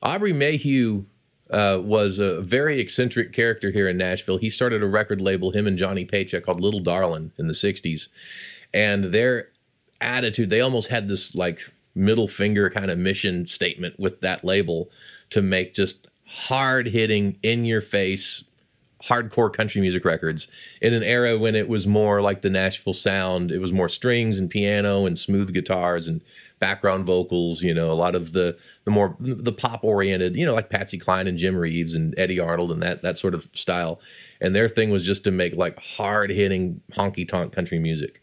Aubrey Mayhew was a very eccentric character here in Nashville. He started a record label, him and Johnny Paycheck, called Little Darlin in the 60s. And their attitude, they almost had this like middle finger kind of mission statement with that label to make just hard-hitting, in-your-face, hardcore country music records in an era when it was more like the Nashville sound. It was more strings and piano and smooth guitars and background vocals, you know, a lot of the pop oriented, you know, like Patsy Cline and Jim Reeves and Eddie Arnold and that sort of style. And their thing was just to make like hard hitting honky tonk country music.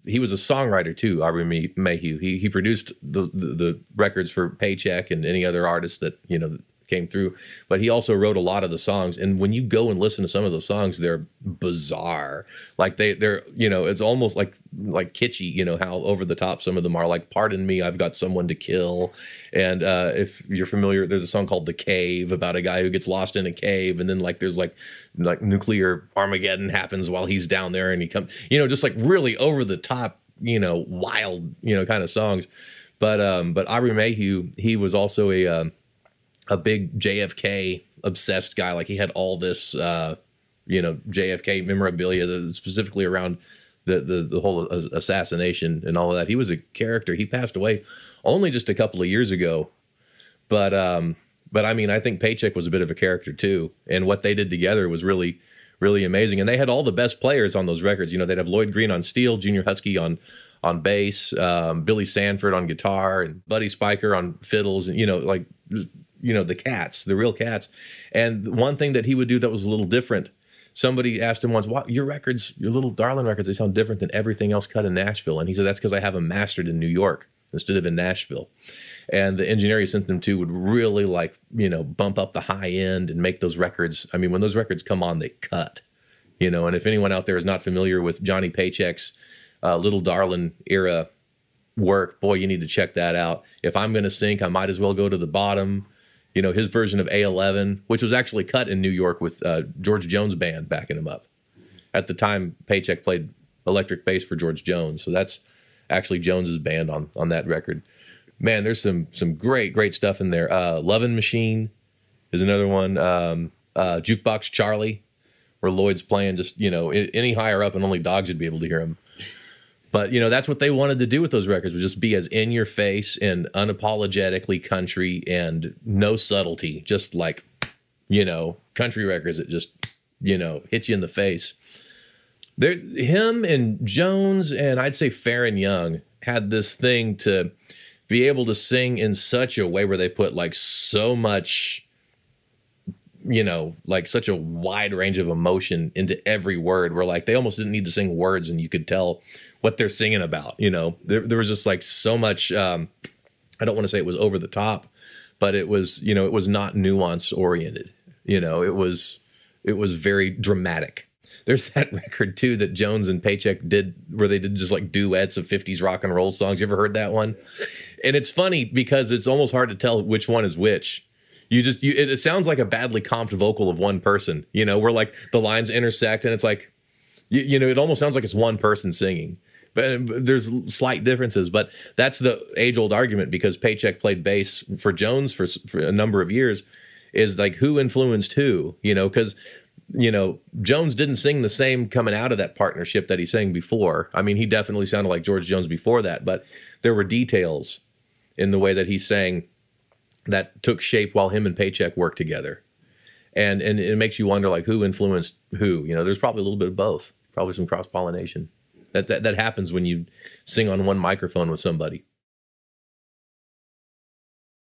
He was a songwriter too, Aubrey Mayhew. He produced the records for Paycheck and any other artists that, you know, came through, but he also wrote a lot of the songs. And when you go and listen to some of those songs, they're bizarre. Like they're, you know, it's almost like kitschy, you know, how over the top some of them are. Like, pardon me, I've got someone to kill. And if you're familiar, there's a song called The Cave about a guy who gets lost in a cave. And then like, there's like nuclear Armageddon happens while he's down there and he comes, you know, just like really over the top, you know, wild, you know, kind of songs. But Aubrey Mayhew, he was also a big JFK obsessed guy. Like he had all this, you know, JFK memorabilia specifically around the whole assassination and all of that. He was a character. He passed away only just a couple of years ago. But I mean, I think Paycheck was a bit of a character too. And what they did together was really, really amazing. And they had all the best players on those records. You know, they'd have Lloyd Green on steel, Junior Husky on bass, Billy Sanford on guitar, and Buddy Spiker on fiddles, and, you know, like, you know, the Cats, the real Cats. And one thing that he would do that was a little different, somebody asked him once, "What, your records, your Little Darlin records, they sound different than everything else cut in Nashville." And he said, "That's because I have them mastered in New York instead of in Nashville." And the engineer he sent them to would really, like, you know, bump up the high end and make those records. I mean, when those records come on, they cut, you know. And if anyone out there is not familiar with Johnny Paycheck's Little Darlin era work, boy, you need to check that out. If I'm going to sink, I might as well go to the bottom. You know, his version of A11, which was actually cut in New York with George Jones' band backing him up. At the time, Paycheck played electric bass for George Jones. So that's actually Jones's band on that record. Man, there's some great stuff in there. Lovin' Machine is another one. Jukebox Charlie, where Lloyd's playing just, you know, any higher up and only dogs would be able to hear him. But, you know, that's what they wanted to do with those records, was just be as in your face and unapologetically country and no subtlety, just like, you know, country records that just, you know, hit you in the face. Him and Jones and I'd say Farron Young had this thing to be able to sing in such a way where they put like so much, you know, like such a wide range of emotion into every word, where like they almost didn't need to sing words and you could tell what they're singing about. You know, there was just like so much, I don't want to say it was over the top, but it was, you know, it was not nuance oriented. You know, it was very dramatic. There's that record too that Jones and Paycheck did where they did just like duets of 50s rock and roll songs. You ever heard that one? And it's funny because it's almost hard to tell which one is which. It sounds like a badly comped vocal of one person, you know, where like the lines intersect and it's like, you know, it almost sounds like it's one person singing. But there's slight differences, but that's the age-old argument, because Paycheck played bass for Jones for a number of years, is like who influenced who, you know, because, you know, Jones didn't sing the same coming out of that partnership that he sang before. I mean, he definitely sounded like George Jones before that, but there were details in the way that he sang that took shape while him and Paycheck worked together. And it makes you wonder, like, who influenced who? You know, there's probably a little bit of both, probably some cross-pollination. That happens when you sing on one microphone with somebody.